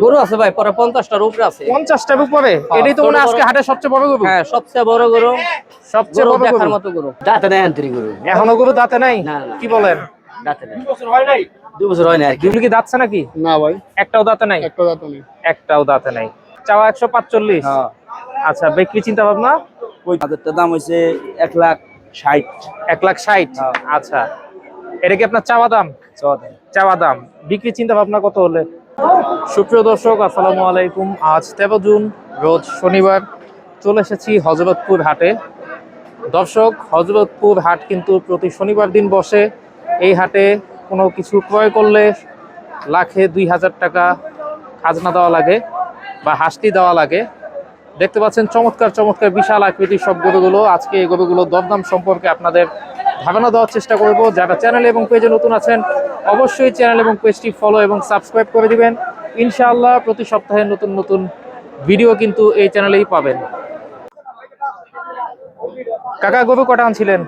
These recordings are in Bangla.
গরু আছে ভাই, পরে 50টার উপরে আছে। 50টার উপরে? এটাই তো মনে হয় আজকে হাটে সবচেয়ে বড় গরু। হ্যাঁ, সবচেয়ে বড় গরু, সবচেয়ে বড় দেখার গরু। মতো গরু। দাঁতে নাই আন্তরি গরু, এখনো গরু দাঁতে নাই? না না, কি বলেন? দাঁতে নাই, 2 বছর হয় নাই। 2 বছর হয় না আর কি। এগুলো কি দাঁতছে নাকি? না ভাই, একটাও দাঁতে নাই? একটা দাঁত নেই। একটাও দাঁতে নাই। চাওয়া 145। হ্যাঁ, আচ্ছা, বিক্রি চিন্তা ভাবনা? ওই তাদেরটার দাম হইছে 1,60,000। 1,60,000। আচ্ছা, এটা কি আপনার চাওয়া দাম? চাওয়া দাম। বিক্রি চিন্তা ভাবনা কত হলে? সুপ্রিয় দর্শক, আসসালামু আলাইকুম। আজ 13 জুন, রোজ শনিবার। চলে এসেছি হযরতপুর হাটে। দর্শক, হযরতপুর হাট কিন্তু প্রতি শনিবার দিন বসে। এই হাটে কোনো কিছু ক্রয় করলে লাখে 2,000 টাকা খাজনা দেওয়া লাগে বা হাসতি দেওয়া লাগে। দেখতে পাচ্ছেন চমৎকার চমৎকার বিশাল আকৃতির সব গরুগুলো। আজকে এই গরুগুলোর দরদাম সম্পর্কে আপনাদের ধারণা দেওয়ার চেষ্টা করব। যারা চ্যানেল এবং পেজে নতুন আছেন অবশ্যই চ্যানেল এবং পেজটি ফলো এবং সাবস্ক্রাইব করে দিবেন। ইনশাআল্লাহ প্রতি সপ্তাহে নতুন নতুন ভিডিও কিন্তু এই চ্যানেলেই পাবেন। কাকা, গরু কটা আনছিলেন?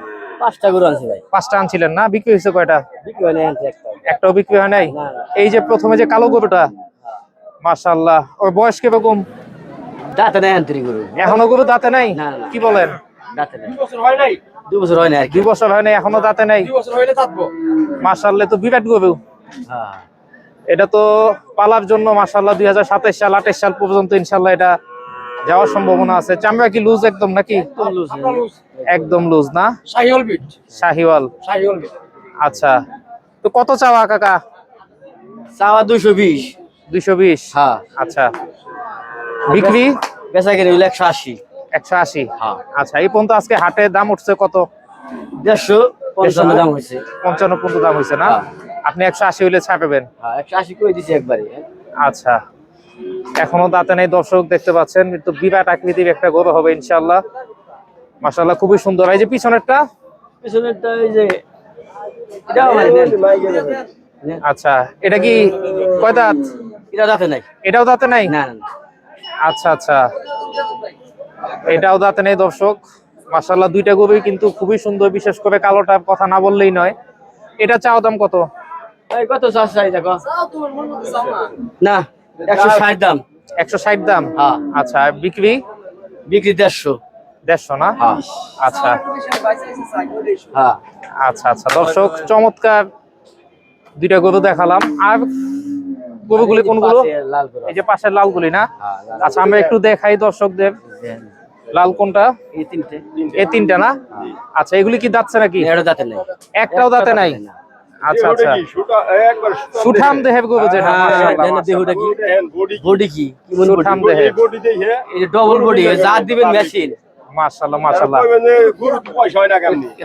5টা গরু আছে ভাই। 5টা আনছিলেন না? বিক্রি হয়েছে কয়টা? বিক্রি হয় নাই একটা। একটাও বিক্রি হয় নাই? না না, এই যে প্রথমে যে কালো গরুটা, মাশাআল্লাহ, ওর বয়স কিরকম? দাঁতে নাই আন্তরি গরু, এখনো গরু দাঁতে নাই? না না, কি বলেন? দাঁতে নাই, 2 বছর হয় নাই। 2 বছর হয় না আর কি। 2 বছর হয় নাই, এখনো দাঁতে নাই? 2 বছর হইলে দাঁতবো। মাশাআল্লাহ, তো বিরাট গরু। হ্যাঁ, এটা তো পালার জন্য মাশাআল্লাহ 2027 সাল 28 সাল পর্যন্ত ইনশাআল্লাহ এটা যাওয়ার সম্ভাবনা আছে। চামড়া কি লুজ একদম নাকি? একদম লুজ না? শাহিওয়াল বিট, শাহিওয়াল। শাহিওয়াল বিট। আচ্ছা, তো কত চাওয়া কাকা? চাওয়া 220। 220? হ্যাঁ। আচ্ছা, বিক্রি? বেচা কিনে হইলো 180। 180? হ্যাঁ। আচ্ছা, এই পর্যন্ত আজকে হাটে দাম উঠছে কত? 155 দাম হয়েছে। 55 পর্যন্ত দাম হয়েছে না? হ্যাঁ। আপনি 180 হইলে ছাপবেন? হ্যাঁ, 180 কই দিছি একবারে। আচ্ছা, এখনো দাঁতে নেই দর্শক, দেখতে পাচ্ছেন, কিন্তু বিরাট আকৃতির একটা গরু হবে ইনশাআল্লাহ। মাশাআল্লাহ, খুবই সুন্দর। এই যে পিছনেরটা? পিছনেরটা ওই যে এটাও আমার নেন। আচ্ছা, এটা কি কয় দাঁত? এটা দাঁতে নাই। এটাও দাঁতে নাই? না না, আচ্ছা আচ্ছা, এটাও দাঁতে নেই দর্শক। মাশাআল্লাহ, দুইটা গরুই কিন্তু খুবই সুন্দর, বিশেষ করে কালোটার কথা না বললেই নয়। এটা চাওয়া দাম কত? এই কত চাই দেখো না, 160 দাম। 160 দাম? হ্যাঁ। আচ্ছা, আর বিক্রি? বিক্রি 150। 150 না? হ্যাঁ। আচ্ছা হ্যাঁ, আচ্ছা আচ্ছা, দর্শক চমৎকার দুইটা গরু দেখালাম। আর গরুগুলি কোনগুলো? লাল গরু। এই যে পাশের লালগুলি না? হ্যাঁ, লাল। আচ্ছা, আমরা একটু দেখাই দর্শকদের। লাল কোনটা? এই তিনটে। এই তিনটা না? আচ্ছা, এগুলি কি দাঁতছে নাকি? এটা দাঁতে নাই। একটাও দাঁতে নাই? না। আচ্ছা আচ্ছা, সুঠাম দেহের গরু যেটা, হ্যাঁ, মাশাআল্লাহ, দেখেন দেহটা কি? বডি কি? কি মন সুঠাম বডি? দেহের, এই যে ডবল বডি, যা দিবেন মেশিন। মাশাআল্লাহ মাশাআল্লাহ।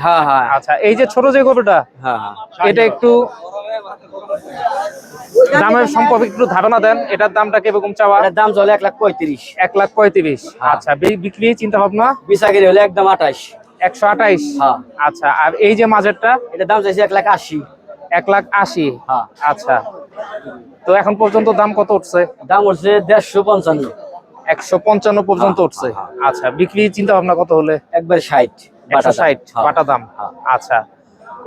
হ্যাঁ হ্যাঁ আচ্ছা, এই যে ছোট যে গরুটা, হ্যাঁ হ্যাঁ। এটা একটু দামের সম্পর্কে একটু ধারণা দেন। এটার দামটা কিরকম চাওয়া? এটার দাম চলে 1,35,000। 1,35,000? হ্যাঁ। আচ্ছা, বিক্রি চিন্তা ভাবনা? বেচা কিনে হলে একদম 28। 128? হ্যাঁ। আচ্ছা, আর এই যে মাঝেরটা? এটার দাম চাইছে 1,80,000। 1,80,000? হ্যাঁ। আচ্ছা, তো এখন পর্যন্ত দাম কত উঠছে? দাম হচ্ছে 155। 155 পর্যন্ত হ্যাঁ, উঠছে? হ্যাঁ। আচ্ছা, বিক্রি চিন্তা ভাবনা কত হলে? একবার 60। 160 বাটা দাম? হ্যাঁ। আচ্ছা,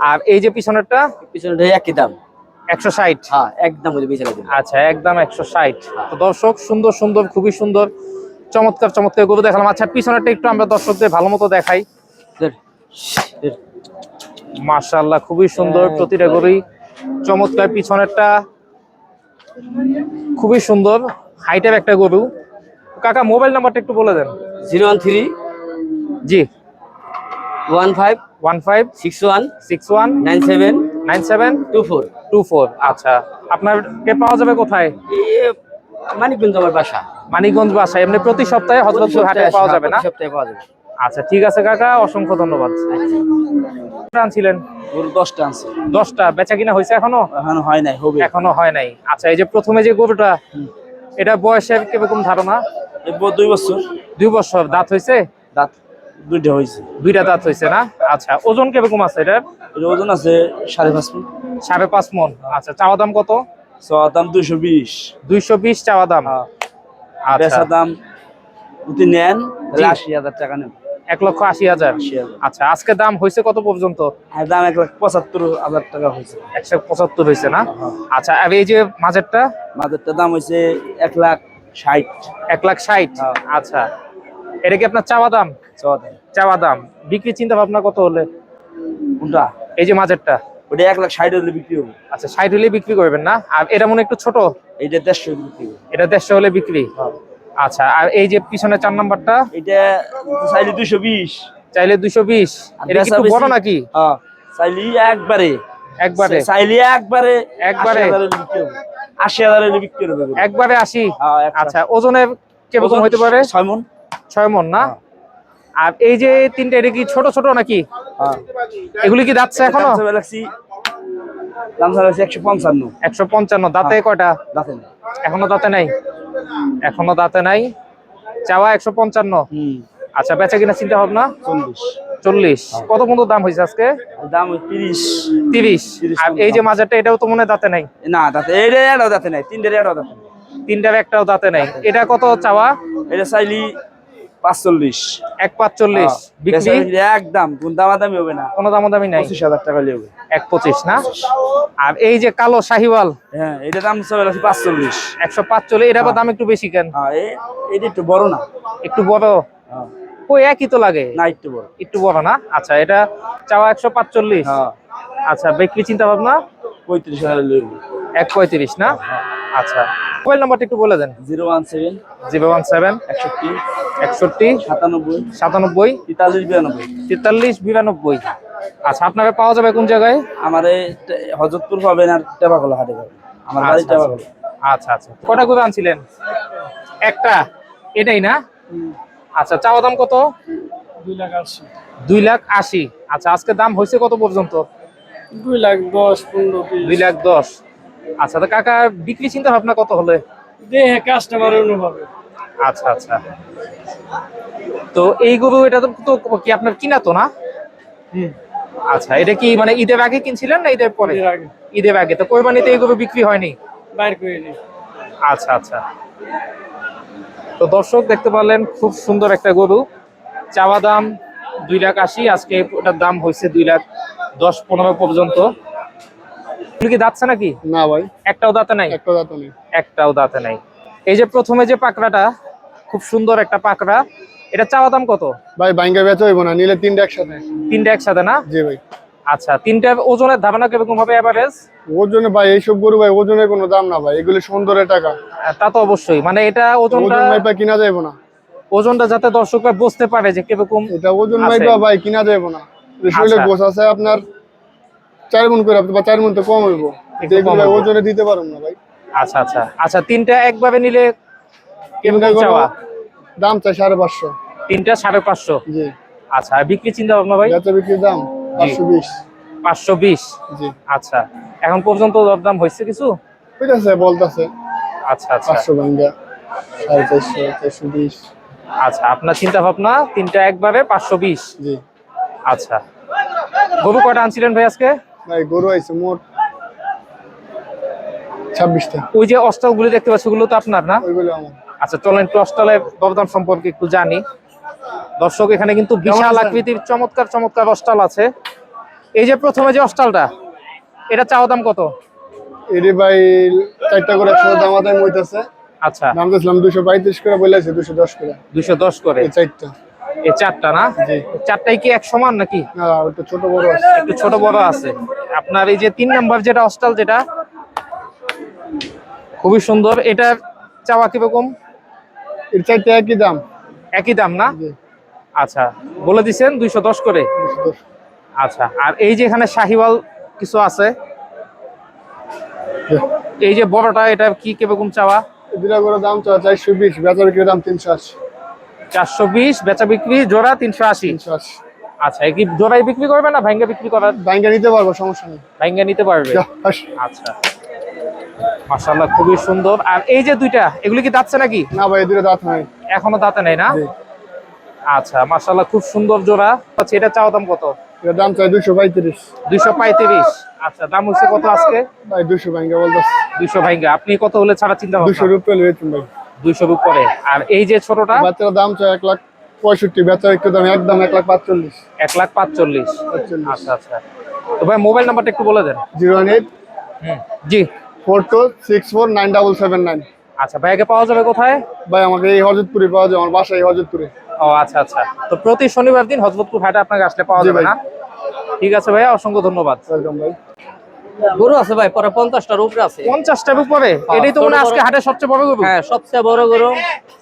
আর এই যে পিছনেরটা? পিছনে একই দাম। 160? হ্যাঁ, একদম ওই বেচা কিনে। আচ্ছা, একদম 160। তো দর্শক, সুন্দর সুন্দর, খুবই সুন্দর, চমৎকার চমৎকার গরু দেখালাম। আচ্ছা, পিছনেরটা একটু আমরা দর্শকদের ভালো মতো দেখাই। মাশাআল্লাহ, খুবই সুন্দর, প্রতিটা গরুই চমৎকার। পিছনেরটা খুবই সুন্দর, হাইটের একটা গরু। কাকা, মোবাইল নাম্বারটা একটু বলে দেন। 013 জি, 15 15 61 61 97 97 24। 24। আচ্ছা, আপনাকে পাওয়া যাবে কোথায়? মানিকগঞ্জ আমার বাসা। মানিকগঞ্জ বাসা? এমনি প্রতি সপ্তাহে হযরতপুর হাটে পাওয়া যাবে না? সপ্তাহে পাওয়া যাবে। আচ্ছা, ঠিক আছে কাকা, অসংখ্য ধন্যবাদ। আনছিলেন? গরু 10টা আছে। 10টা? বেচা কিনা হয়েছে এখনো? এখনো হয় নাই, হবে। এখনো হয় নাই? আচ্ছা, এই যে প্রথমে যে গরুটা, এটা বয়সের কিরকম ধারণা? 2 বছর। 2 বছর? দাঁত হয়েছে? দাঁত 2টা হয়েছে। 2টা দাঁত হয়েছে না? আচ্ছা, ওজন কিরকম আছে এটার? এর ওজন আছে 5.5 মণ। 5.5 মণ? আচ্ছা, চাওয়া দাম কত? চাওয়া দাম 220। 220 চাওয়া দাম? হ্যাঁ। আচ্ছা, বেচা দাম যদি নেন জি। 80,000 টাকা নেন। 1,80,000। 80,000। আচ্ছা, আজকে দাম হয়েছে কত পর্যন্ত? আর দাম 1,75,000 টাকা হয়েছে। 175 হয়েছে না? হ্যাঁ। আচ্ছা, আর এই যে মাঝেরটা মাঝেরটার দাম হয়েছে 1,60,000। 1,60,000। হ্যাঁ। আচ্ছা, এটা কি আপনার চাওয়া দাম? চুয়াদাম। চাওয়া দাম। বিক্রি চিন্তা ভাবনা কত হলে? কোনটা? এই যে মাঝেরটা। ওটা 1,60,000 হলে বিক্রি হবে। আচ্ছা, 60 হলে বিক্রি করবেন না? আর এটা মনে হয় একটু ছোট, এইটা 150 বিক্রি হবে। এটা 150 হলে বিক্রি। হ্যাঁ। আচ্ছা, আর এই যে পিছনে 4 নাম্বারটা এটা চাইলে 220। চাইলে 220। আর এটা কি একটু বড় নাকি? হ্যাঁ, চাইলে একবারে একবারে চাইলে একবারে একবারে 80,000 হলে বিক্রি হবে। 80,000 হলে বিক্রি হবে। একবারে 80। হ্যাঁ, একবারে। আচ্ছা, ওজনের কিরকম হতে পারে? 6 মণ। 6 মণ না? হ্যাঁ। আর এই যে তিনটা, এটা কি ছোট ছোট নাকি? হ্যাঁ। এগুলি কি যাচ্ছে এখনো? দাম চাইবে লাগছি 155। 155। দাঁতে কয়টা? দেখেন। এখনো দাঁতে নাই? এখনো দাঁতে নাই। চাওয়া 155। আচ্ছা, বেচা কিনা চিন্তা ভাবনা? 40। 40। কত পর্যন্ত দাম হয়েছে আজকে? দাম 30। 30। আর এই যে মাঝারটা, এটাও তো মনে হয় দাঁতে নাই? না, দাঁতে এইটা এটাও দাঁতে নাই। তিনটার এটাও দাঁতে নাই। তিনটার একটাও দাঁতে নাই। এটা কত চাওয়া? এটা চাইলি 45। 1,45। বিক্রি একদম কোন দামাদামি হবে না। কোনো দামাদামি নাই? 25,000 টাকা হলে হবে। 1,25 না? আর এই যে কালো শাহিওয়াল, হ্যাঁ, এটা দাম চলে লাগছে 45। 145। এটা আবার দাম একটু বেশি কেন? হ্যাঁ, এটা একটু বড় না। একটু বড়? হ্যাঁ। ওই একই তো লাগে। না, একটু বড়। একটু বড় না? আচ্ছা, এটা চাওয়া 145। হ্যাঁ। আচ্ছা, বিক্রি চিন্তা ভাবনা? 35,000 হলে হবে। 1,35 না? আচ্ছা, মোবাইল নাম্বারটা একটু বলে দেন। 017 017 61 61 97 97 43 92। 43 92। আচ্ছা, আপনাকে পাওয়া যাবে কোন জায়গায়? আমার হজরতপুর পাবেন আর টেপাখোলা হাটে পাবেন। আমার বাড়ি আচ্ছা, টেপাখোলা। আচ্ছা আচ্ছা। কটা গরু আনছিলেন? একটা, এটাই না? আচ্ছা, চাওয়া দাম কত? 2,80,000। 2,80,000। আচ্ছা, আজকে দাম হয়েছে কত পর্যন্ত? 2,10,000, 15, 20। 2,10,000। আচ্ছা, তো কাকা বিক্রি চিন্তা ভাবনা কত হলে? দেহে কাস্টমার অনুভবে। আচ্ছা আচ্ছা। তো এই গরু, এটা তো কি আপনার কিনা তো না? আচ্ছা, এটা কি মানে ঈদের আগে কিনছিলেন না ঈদের পরে? এর আগে ঈদের আগে। তো কোরবানিতে এই গরু বিক্রি হয়নি? বাইর করে দিই। আচ্ছা আচ্ছা। তো দর্শক দেখতে পারলেন, খুব সুন্দর একটা গরু। চাওয়া দাম 2,80,000। আজকে ওটার দাম হয়েছে 2,10,15 পর্যন্ত। এগুলো কি দাঁতছে নাকি? না ভাই, একটাও দাঁতে নাই? একটা দাঁত নেই। একটাও দাঁতে নাই। এই যে প্রথমে যে পাকড়াটা, খুব সুন্দর একটা পাকড়া, এটা চাওয়া দাম কত? ভাই বাইঙ্গা বেচা হইব না, নিলে 3টা একসাথে। তিনটা একসাথে না? জি ভাই। আচ্ছা, তিনটার ওজনের ধারণা কিরকম হবে এভারেজ? ওজনে ভাই এইসব গরু ভাই ওজনের কোনো দাম না ভাই, এগুলো সুন্দরের টাকা। তা তো অবশ্যই, মানে এটা ওজনটা, ওজন মাইপা কিনা যাইব না। ওজনটা যাতে দর্শকরা বুঝতে পারে যে কিরকম এটা ওজন আছে। মাইপা ভাই কিনা যাইব না। শরীরে আচ্ছা। গোছ আছে আপনার 4 মণ করে, বা 4 মণ তো কম হইব। একটু এগুলো কম ভাই হইবো। ওজনে দিতে পারুম না ভাই। আচ্ছা আচ্ছা আচ্ছা। তিনটা একভাবে নিলে তিনটা কিরকম গরু চাওয়া? দাম চাই 550। তিনটা 550। জি। আচ্ছা, আর বিক্রি চিন্তা ভাবনা ভাই? বেচা বিক্রির দাম 520। 520। জি। আচ্ছা, এখন পর্যন্ত দরদাম হয়েছে কিছু? ঠিক আছে, বলতাছে আচ্ছা আচ্ছা 500 ভাঙ্গা 450, 420। আচ্ছা, আপনার চিন্তা ভাবনা তিনটা একবারে 520। জি। আচ্ছা, গরু কয়টা আনছিলেন ভাই আজকে? ভাই গরু আইছে মোট 26টা। ওই যে অস্টাল গুলি দেখতে পাচ্ছি, ওগুলো তো আপনার না? ওইগুলো আমার। আচ্ছা, চলেন একটু অস্টালের দরদাম সম্পর্কে একটু জানি। দর্শক, এখানে কিন্তু বিশাল আছেন? আকৃতির চমৎকার চমৎকার অস্টাল আছে। এই যে প্রথমে যে অস্টালটা, এটা চাওয়া দাম কত? এডি ভাই 4টা করে 100 দাম হইতাছে। আচ্ছা, দাম দিছিলাম 235 করে, বলেছে 210 করে। 210 করে। এই 4টা। এই চারটা না? জি। চারটাই কি এক সমান নাকি? না, ওটা ছোট বড় আছে। একটু ছোট বড় আছে। আপনার এই যে 3 নাম্বার যেটা অস্টাল, যেটা খুবই সুন্দর, এটার চাওয়া কিরকম? এর 4টা একই দাম। একই দাম না? জি। আচ্ছা, বলে দিছেন 210 করে। 210। আচ্ছা, আর এই যে এখানে শাহিওয়াল কিছু আছে, জি। এই যে বড়টা, এটা কি কিরকম চাওয়া? এই দুটা করে দাম চা 420, বেচা বিক্রির দাম 380। 420, বেচা বিক্রি জোড়া 380। 380। আচ্ছা, এই কি জোড়াই বিক্রি করবে না ভাঙ্গা বিক্রি করার? ভাঙ্গা নিতে পারবো, সমস্যা নেই। ভাঙ্গা নিতে পারবে। যা, হাস। আচ্ছা, মাশাআল্লাহ, খুবই সুন্দর। আর এই যে দুইটা, এগুলি কি দাঁতছে নাকি? না ভাই, এই দুটো দাঁত নাই। এখনো দাঁতে নাই না? জি। আচ্ছা, মাশাআল্লাহ, খুব সুন্দর জোড়া। আচ্ছা, এটা চাওয়া দাম কত? এর দাম চাই 235। 235। আচ্ছা, দাম হচ্ছে কত আজকে? ভাই 200 ভাঙ্গা বলতাছে। 200 ভাঙ্গা। আপনি কত হলে ছাড়া চিন্তা ভাবনা? 200 রুপে লইছেন ভাই। 200 উপরে। আর এই যে ছোটটা, বাচ্চার দাম চাই 65 বেচা একটু দাম একদম 1,45,000 1,45,000। আচ্ছা আচ্ছা। তো ভাই মোবাইল নাম্বারটা একটু বলে দেন। 018 জি। 42649779। আচ্ছা, ভাইকে পাওয়া যাবে কোথায়? ভাই আমাকে এই হযরতপুরে পাওয়া যায়, আমার বাসা এই হযরতপুরে। ও আচ্ছা আচ্ছা। তো প্রতি শনিবার দিন হযরতপুর হাটে আপনাকে আসলে পাওয়া জি যাবে ভাই। না? ঠিক আছে ভাইয়া, অসংখ্য ধন্যবাদ। ওয়েলকাম ভাই। গরু আছে ভাই, পরে 50টার উপরে আছে। 50টার উপরে? এটাই তো মনে হয় আজকে হাটের সবচেয়ে বড় গরু। হ্যাঁ, সবচেয়ে বড় গরু,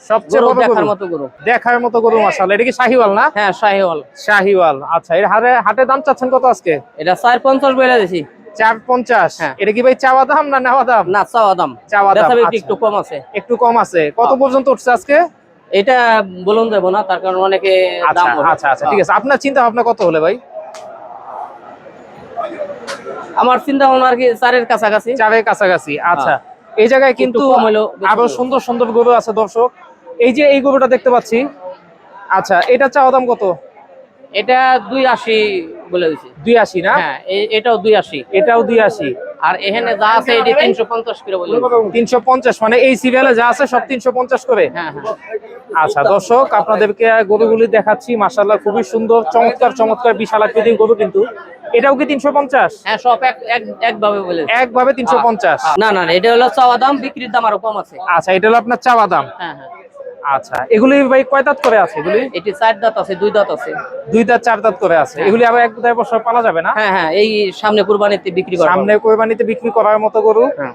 সবচেয়ে গরু বড় দেখার গরু। মতো গরু। দেখার মতো গরু মাশাআল্লাহ। এটা কি শাহিওয়াল না? হ্যাঁ, শাহিওয়াল। শাহিওয়াল। আচ্ছা, এর হাটে দাম চাচ্ছেন কত আজকে? এটা 450 বলে দিছি। 450। হ্যাঁ। এটা কি ভাই চাওয়া দাম না নেওয়া দাম? না, চাওয়া দাম। চাওয়া দাম, বেচা বিক্রি আচ্ছা। একটু কম আছে। একটু কম আছে। কত পর্যন্ত উঠছে আজকে? এটা বলুন দেব না, তার কারণ অনেকে আচ্ছা দাম বলে। আচ্ছা আচ্ছা, ঠিক আছে। আপনার চিন্তা ভাবনা কত হলে ভাই? আমার চিন্তা ভাবনা আর কি 4-এর কাছাকাছি। 4-এর কাছাকাছি। আচ্ছা, এই জায়গায় কিন্তু একটু কম হলেও বেশি আরো ভালো। সুন্দর সুন্দর গরু আছে দর্শক। এই যে এই গরুটা দেখতে পাচ্ছি, আচ্ছা, এটা চাওয়া দাম কত? এটা 280 বলে দিছি। 82 না? হ্যাঁ, এটাও 280। এটাও 82। আর এখানে যা আছে এটি 350 করে বলে দিছি। 350, মানে এই সিরিয়ালে যা আছে সব 350 করে। হ্যাঁ হ্যাঁ। আচ্ছা দর্শক, আপনাদেরকে গরুগুলি দেখাচ্ছি, মাশাআল্লাহ খুবই সুন্দর, চমৎকার চমৎকার বিশাল আকৃতির গরু। কিন্তু এটাও কি 350? হ্যাঁ, সব একভাবে বলে দিছি। একভাবে 350? না না না, এটা হলো চাওয়া দাম, বিক্রির দাম আরো কম আছে। আচ্ছা, এটা হলো আপনার চাওয়া দাম। হ্যাঁ হ্যাঁ। আচ্ছা, এগুলি ভাই কয় দাঁত করে আছে এগুলি? এটি 4 দাঁত আছে, 2 দাঁত আছে। 2 দাঁত 4 দাঁত করে আছে। এগুলি আবার 1-2 বছর পালা যাবে না? হ্যাঁ হ্যাঁ, এই সামনে কুরবানিতে বিক্রি করা হবে। সামনে কোরবানিতে বিক্রি করার মতো গরু। হ্যাঁ।